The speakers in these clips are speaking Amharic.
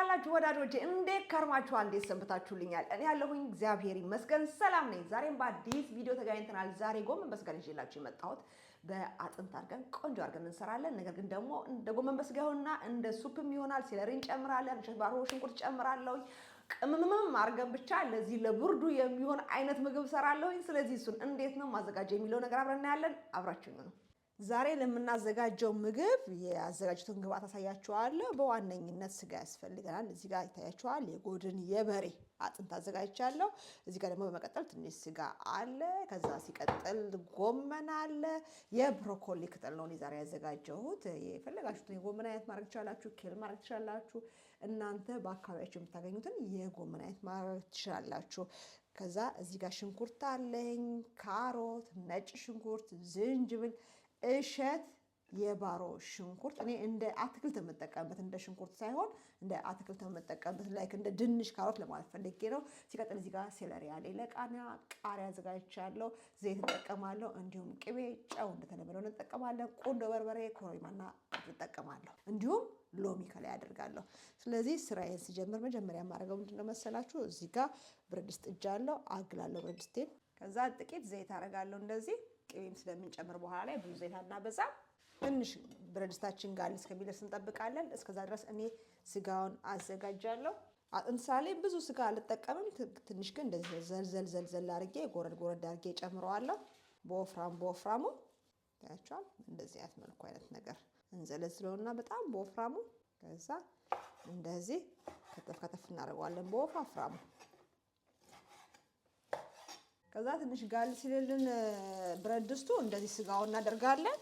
ዋላችሁ ወዳጆቼ፣ እንዴት ከርማችኋል? እንዴት ሰንብታችሁልኛል? እኔ ያለሁኝ እግዚአብሔር ይመስገን ሰላም ነኝ። ዛሬም በአዲስ ቪዲዮ ተገናኝተናል። ዛሬ ጎመን በስጋ ይዤላችሁ የመጣሁት በአጥንት አድርገን ቆንጆ አድርገን እንሰራለን። ነገር ግን ደግሞ እንደ ጎመን በስጋ ይሆንና እንደ ሱፕም ይሆናል። ሴለሪ እንጨምራለን፣ እሸት ባሮ ሽንኩርት ጨምራለሁ። ቅመምም አድርገን ብቻ ለዚህ ለብርዱ የሚሆን አይነት ምግብ ሰራለሁ። ስለዚህ እሱን እንዴት ነው ማዘጋጀው የሚለው ነገር አብረን እናያለን። አብራችሁኝ ነው። ዛሬ ለምናዘጋጀው ምግብ ያዘጋጁትን ግብአት አሳያችኋለሁ። በዋነኝነት ስጋ ያስፈልገናል። እዚህ ጋር ይታያችኋል። የጎድን የበሬ አጥንት አዘጋጅቻለሁ። እዚህ ጋር ደግሞ በመቀጠል ትንሽ ስጋ አለ። ከዛ ሲቀጥል ጎመን አለ። የብሮኮሊ ቅጠል ነው ዛሬ ያዘጋጀሁት። የፈለጋችሁትን የጎመን አይነት ማድረግ ትችላላችሁ። ኬል ማድረግ ትችላላችሁ። እናንተ በአካባቢያችሁ የምታገኙትን የጎመን አይነት ማድረግ ትችላላችሁ። ከዛ እዚህ ጋር ሽንኩርት አለኝ፣ ካሮት፣ ነጭ ሽንኩርት፣ ዝንጅብል፣ እሸት የባሮ ሽንኩርት። እኔ እንደ አትክልት የምጠቀምበት እንደ ሽንኩርት ሳይሆን እንደ አትክልት የምጠቀምበት ላይክ እንደ ድንሽ ካሮት ለማለት ፈልጌ ነው። ሲቀጥል እዚህ ጋር ሴለሪ አለ፣ ለቃሪያ አዘጋጅቻለሁ። ዘይት እንጠቀማለሁ፣ እንዲሁም ቅቤ፣ ጨው እንደተለመደው እንጠቀማለን። ቁንዶ በርበሬ፣ ኮረሪማና እንጠቀማለሁ። እንዲሁም ሎሚ ከላይ አደርጋለሁ። ስለዚህ ስራዬን ሲጀምር መጀመሪያ የማደርገው ምንድነው መሰላችሁ? እዚህ ጋር ብረት ድስት ጥጃለሁ፣ አግላለሁ ብረት ድስቴን። ከዛ ጥቂት ዘይት አደርጋለሁ እንደዚህ። ቅቤም ስለምንጨምር በኋላ ላይ ብዙ ዘይት አናበዛ። ትንሽ ብረት ድስታችን ጋር እስከሚደርስ እንጠብቃለን። እስከዛ ድረስ እኔ ስጋውን አዘጋጃለሁ። አጥንሳሌ ብዙ ስጋ አልጠቀምም። ትንሽ ግን እንደዚህ ዘልዘል አድርጌ ጎረድ አድርጌ ጨምረዋለሁ። በወፍራሙ ታያችኋል። እንደዚህ አይነት መልኩ አይነት ነገር እንዘለዝለውና በጣም በወፍራሙ ከዛ እንደዚህ ከተፍ እናደርገዋለን በወፍራሙ። ከዛ ትንሽ ጋል ሲልልን ብረት ድስቱ እንደዚህ ስጋውን እናደርጋለን።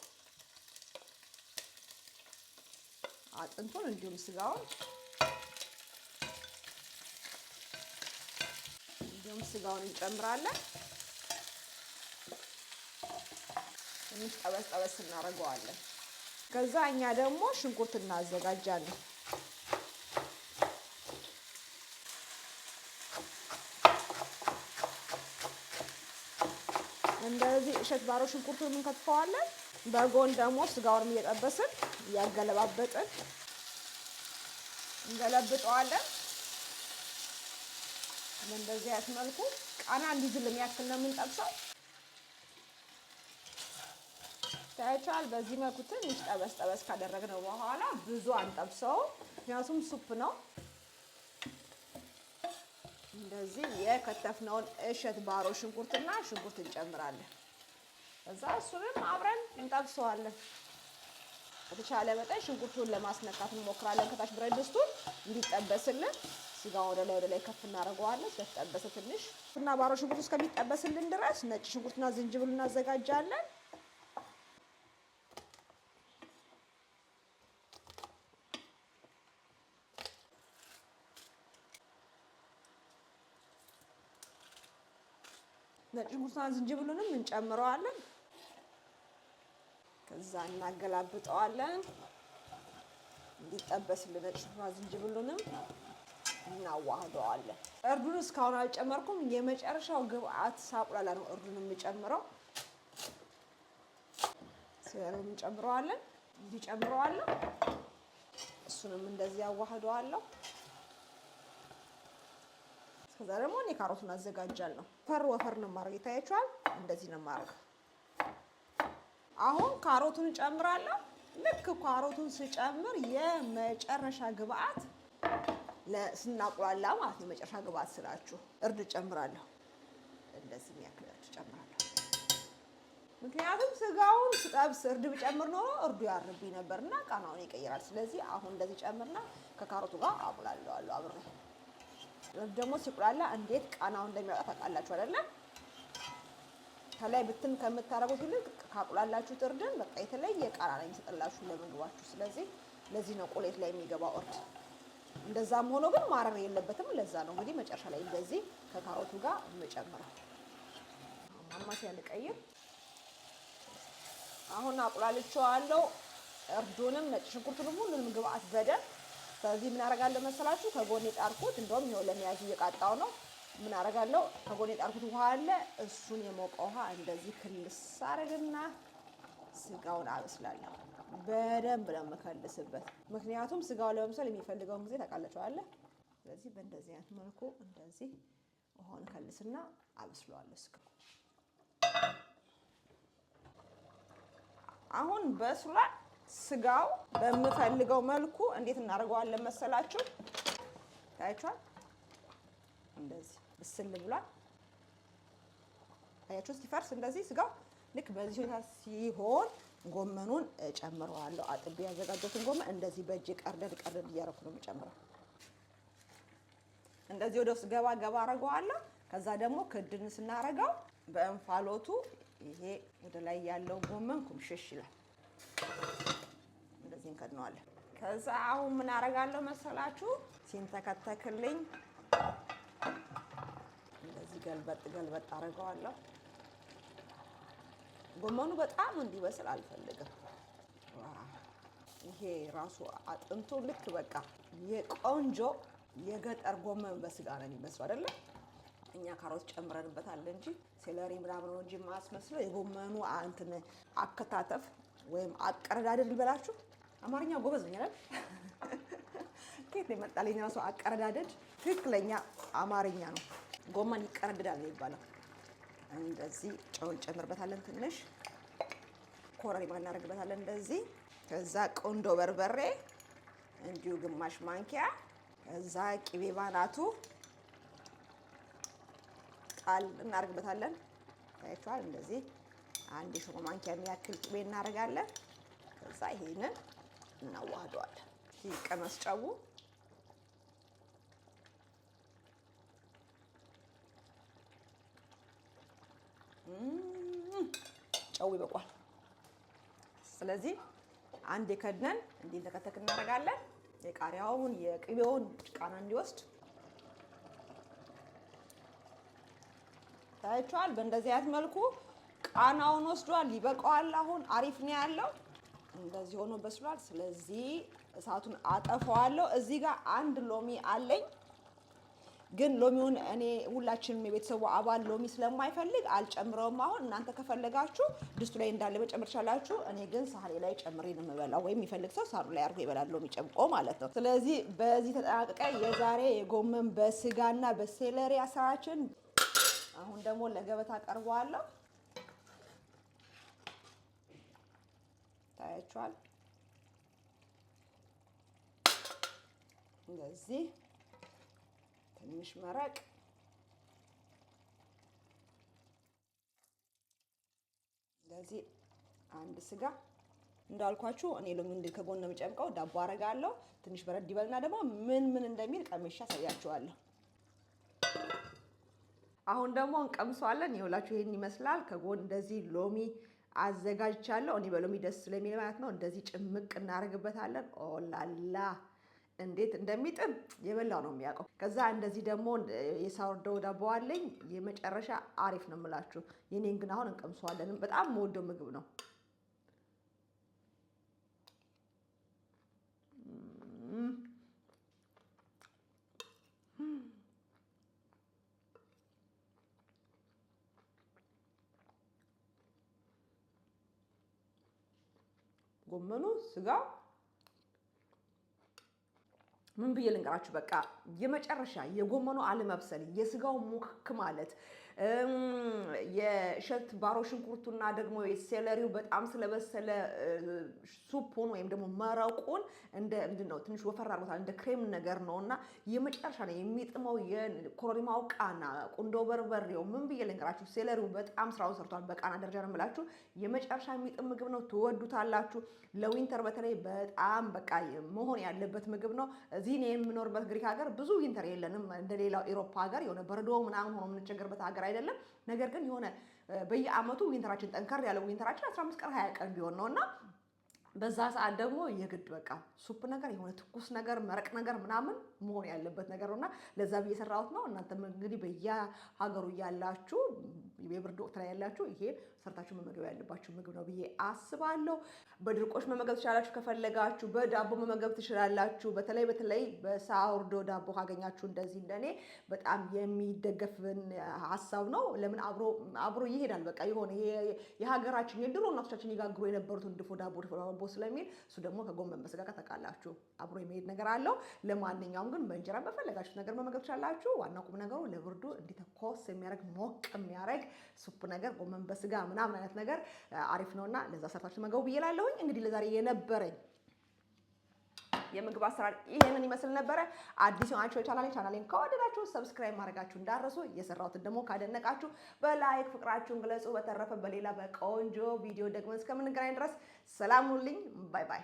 አጥንቱን እንዲሁም ስጋውን እንጨምራለን። ትንሽ ጠበስ እናደርገዋለን። ከዛ እኛ ደግሞ ሽንኩርት እናዘጋጃለን። እንደዚህ እሸት ባሮ ሽንኩርቱን እንከትፈዋለን። በጎን ደግሞ ስጋውን እየጠበስን እያገለባበጥን እንገለብጠዋለን። እንደዚህ አይነት መልኩ ቃና እንዲዝል የሚያክል ነው የምንጠብሰው። ታያችኋል። በዚህ መልኩ ትንሽ ጠበስ ካደረግነው በኋላ ብዙ አንጠብሰው፣ ምክንያቱም ሱፕ ነው። እንደዚህ የከተፍነውን እሸት ባሮ ሽንኩርትና ሽንኩርት እንጨምራለን። ከዛ እሱንም አብረን እንጠብሰዋለን። በተቻለ መጠን ሽንኩርቱን ለማስነካት እንሞክራለን። ከታች ብረት ድስቱን እንዲጠበስልን ስጋው ወደ ላይ ከፍ እናደርገዋለን። ስለተጠበሰ ትንሽ እና ባሮ ሽንኩርቱ እስከሚጠበስልን ድረስ ነጭ ሽንኩርትና ዝንጅብል እናዘጋጃለን። ነጭ ሽንኩርትና ዝንጅብሉንም እንጨምረዋለን። ከዛ እናገላብጠዋለን እንዲጠበስልን። ነጭ ሽንኩርትና ዝንጅብሉንም እናዋህደዋለን። እርዱን እስካሁን አልጨመርኩም። የመጨረሻው ግብአት ሳቁላላ ነው እርዱን የምጨምረው። ስለዚህ እንጨምረዋለን፣ እንዲጨምረዋለን። እሱንም እንደዚህ ያዋህደዋለሁ። ከዛ ደግሞ እኔ ካሮቱን አዘጋጃለሁ። ወፈር ነው ማድረግ። ይታያችኋል። እንደዚህ ነው ማድረግ። አሁን ካሮቱን ጨምራለሁ። ልክ ካሮቱን ስጨምር የመጨረሻ ግብአት ለስናቁላላ ማለት ነው። የመጨረሻ ግብአት ስላችሁ እርድ ጨምራለሁ። እንደዚህ የሚያክላችሁ ጨምራለሁ። ምክንያቱም ስጋውን ስጠብስ እርድ ብጨምር ኖሮ እርዱ ያርብኝ ነበርና ቃናውን ይቀይራል። ስለዚህ አሁን እንደዚህ ጨምርና ከካሮቱ ጋር አቁላለዋለሁ አብሬ። ደግሞ ሲቁላላ እንዴት ቃናው እንደሚያወጣ ታውቃላችሁ አይደለ? ከላይ ብትን ከምታረጉት ይልቅ ካቁላላችሁት እርድን በቃ የተለየ ቃና ነው የሚሰጥላችሁ ለምግባችሁ። ስለዚህ ለዚህ ነው ቁሌት ላይ የሚገባው እርድ። እንደዛም ሆኖ ግን ማረር የለበትም። ለዛ ነው እንግዲህ መጨረሻ ላይ እንደዚህ ከካሮቱ ጋር እንጨምራለን። ማማሲያ ልቀይር። አሁን አቁላልቼዋለሁ እርዱንም ነጭ ሽንኩርቱንም ሁሉንም ግብአት በደንብ። ስለዚህ ምን አደርጋለሁ መሰላችሁ? ከጎን የጣርኩት እንደውም ይኸው ለመያዝ እየቃጣው ነው። ምን አደርጋለሁ? ከጎን የጣርኩት ውሃ አለ። እሱን የሞቀ ውሃ እንደዚህ ክልስ አደርግና ስጋውን አበስላለሁ። በደንብ ነው የምከልስበት። ምክንያቱም ስጋው ለመብሰል የሚፈልገውን ጊዜ ታውቃላችሁ። ስለዚህ በእንደዚህ አይነት መልኩ እንደዚህ ውሃውን ከልስና አበስለዋለሁ ስጋው። አሁን በስሏል ስጋው። በምፈልገው መልኩ እንዴት እናደርገዋለን መሰላችሁ? ታያችኋል። እንደዚህ ብስል ብሏል። ታያችሁ ሲፈርስ እንደዚህ ስጋው ልክ በዚህ ሁኔታ ሲሆን ጎመኑን እጨምረዋለሁ። አጥቤ ያዘጋጀሁትን ጎመን እንደዚህ በእጅ ቀርደድ እያደረኩ ነው የምጨምረው። እንደዚህ ወደ ውስጥ ገባ ገባ አደርገዋለሁ። ከዛ ደግሞ ክድን ስናደርገው በእንፋሎቱ ይሄ ወደ ላይ ያለው ጎመን ኩምሽሽ ይላል። እንደዚህ እንከድነዋለን። ከዛ አሁን ምን አደርጋለሁ መሰላችሁ? ሲንተከተክልኝ እንደዚህ ገልበጥ አደርገዋለሁ። ጎመኑ በጣም እንዲበስል አልፈልግም። ይሄ ራሱ አጥንቱ ልክ በቃ የቆንጆ የገጠር ጎመን በስጋ ነው የሚመስለው አይደለ? እኛ ካሮት ጨምረንበታል እንጂ ሴለሪ ምናምን ነው እንጂ ማስመስለው የጎመኑ እንትን አከታተፍ ወይም አቀረዳደድ ልበላችሁ። አማርኛ ጎበዝ ነኝ አይደል? ከየት ነው የመጣልኝ ራሱ አቀረዳደድ ትክክለኛ አማርኛ ነው። ጎመን ይቀረድዳል ነው የሚባለው። እንደዚህ ጨው እንጨምርበታለን፣ ትንሽ ኮረሪማ እናደርግበታለን እንደዚህ። ከዛ ቆንዶ በርበሬ እንዲሁ ግማሽ ማንኪያ፣ ከዛ ቅቤ ባናቱ ጣል እናደርግበታለን። ታያችኋል። እንደዚህ አንድ የሾርባ ማንኪያ የሚያክል ቅቤ እናደርጋለን። ከዛ ይሄንን እናዋህደዋለን። ሲቀመስ ጨው ጨው ይበቋል። ስለዚህ አንድ የከድነን እንዲህ ተከተክ እናደርጋለን። የቃሪያውን የቅቤውን ቃና እንዲወስድ ታያችኋል። በእንደዚህ አይነት መልኩ ቃናውን ወስዷል፣ ይበቃዋል። አሁን አሪፍ ነው ያለው። እንደዚህ ሆኖ በስሏል። ስለዚህ እሳቱን አጠፋዋለሁ። እዚህ ጋር አንድ ሎሚ አለኝ፣ ግን ሎሚውን እኔ ሁላችንም የቤተሰቡ አባል ሎሚ ስለማይፈልግ አልጨምረውም። አሁን እናንተ ከፈለጋችሁ ድስቱ ላይ እንዳለ መጨመር ቻላችሁ። እኔ ግን ሳህኔ ላይ ጨምሬ ነው የምበላው፣ ወይም የሚፈልግ ሰው ሳህኑ ላይ አድርጎ ይበላል፣ ሎሚ ጨምቆ ማለት ነው። ስለዚህ በዚህ ተጠናቀቀ የዛሬ የጎመን በስጋና በሴለሪ አሰራራችን። አሁን ደግሞ ለገበታ አቀርበዋለሁ። ታያችኋል። እንደዚህ ትንሽ መረቅ፣ እንደዚህ አንድ ስጋ እንዳልኳችሁ እኔ ሎሚ እንዲል ከጎን ነው የምጨምቀው። ዳቦ አረጋለሁ። ትንሽ በረድ ይበልና ደግሞ ምን እንደሚል ቀምሼ አሳያችኋለሁ። አሁን ደግሞ እንቀምሰዋለን። ይኸውላችሁ ይሄን ይመስላል። ከጎን እንደዚህ ሎሚ አዘጋጅቻለሁ። እኔ በሎሚ ደስ ስለሚል ማለት ነው። እንደዚህ ጭምቅ እናደርግበታለን። ኦላላ እንዴት እንደሚጥም የበላው ነው የሚያውቀው። ከዛ እንደዚህ ደግሞ የሳወርዶ ዳቦ አለኝ። የመጨረሻ አሪፍ ነው የምላችሁ። የኔን ግን አሁን እንቀምሰዋለን። በጣም የምወደው ምግብ ነው። ጎመኑ ስጋው ምን ብዬ ልንገራችሁ? በቃ የመጨረሻ የጎመኑ አለመብሰል፣ የስጋው ሙክክ ማለት፣ የእሸት ባሮ ሽንኩርቱና ደግሞ የሴለሪው በጣም ስለበሰለ ሱፑን ወይም ደግሞ መረቁን እንደ ምንድን ነው ትንሽ ወፈር አድርጎታል፣ እንደ ክሬም ነገር ነው እና የመጨረሻ ነው የሚጥመው። የኮረሪማው ቃና፣ ቁንዶ በርበሬው ምን ብዬ ልንገራችሁ? ሴለሪው በጣም ስራውን ሰርቷል። በቃና ደረጃ ነው የምላችሁ። የመጨረሻ የሚጥም ምግብ ነው። ትወዱታላችሁ። ለዊንተር በተለይ በጣም በቃ መሆን ያለበት ምግብ ነው። እዚህ እኔ የምኖርበት ግሪክ ሀገር ብዙ ዊንተር የለንም። እንደሌላው ኤሮፓ ሀገር የሆነ በረዶ ምናምን ሆኖ የምንቸገርበት ሀገር አይደለም። ነገር ግን የሆነ በየአመቱ ዊንተራችን ጠንከር ያለ ዊንተራችን 15 ቀን 20 ቀን ቢሆን ነው እና በዛ ሰዓት ደግሞ የግድ በቃ ሱፕ ነገር የሆነ ትኩስ ነገር መረቅ ነገር ምናምን መሆን ያለበት ነገር ነውና ለዛ ብዬ የሰራሁት ነው። እናንተም እንግዲህ በየሀገሩ እያላችሁ የብርድ ወቅት ላይ ያላችሁ ይሄ ሰርታችሁ መመገብ ያለባችሁ ምግብ ነው ብዬ አስባለሁ። በድርቆሽ መመገብ ትችላላችሁ። ከፈለጋችሁ በዳቦ መመገብ ትችላላችሁ። በተለይ በሳውርዶ ዳቦ ካገኛችሁ እንደዚህ እንደኔ በጣም የሚደገፍን ሀሳብ ነው። ለምን አብሮ ይሄዳል። በቃ የሆነ የሀገራችን የድሮ እናቶቻችን ይጋግሩ የነበሩትን ድፎ ዳቦ ስለሚል እሱ ደግሞ ከጎመን በስጋ ጋር ተቃላችሁ አብሮ የሚሄድ ነገር አለው። ለማንኛውም ግን በእንጀራ በፈለጋችሁት ነገር መመገብ ትችላላችሁ። ዋናው ቁም ነገሩ ለብርዱ እንዲተኮስ የሚያደርግ ሞቅ የሚያደርግ ሱፕ ነገር ጎመን በስጋ ምናምን አይነት ነገር አሪፍ ነውና ለዛ ሰርታችሁ መገቡ ብዬ እላለሁኝ። እንግዲህ ለዛሬ የነበረኝ የምግብ አሰራር ይሄንን ይመስል ነበረ። አዲስ የሆናችሁ ቻናሌን ከወደዳችሁ ሰብስክራይብ ማድረጋችሁ እንዳረሱ፣ የሰራሁትን ደግሞ ካደነቃችሁ በላይክ ፍቅራችሁን ግለጹ። በተረፈ በሌላ በቆንጆ ቪዲዮ ደግሞ እስከምንገናኝ ድረስ ሰላም ሁኑልኝ። ባይ ባይ።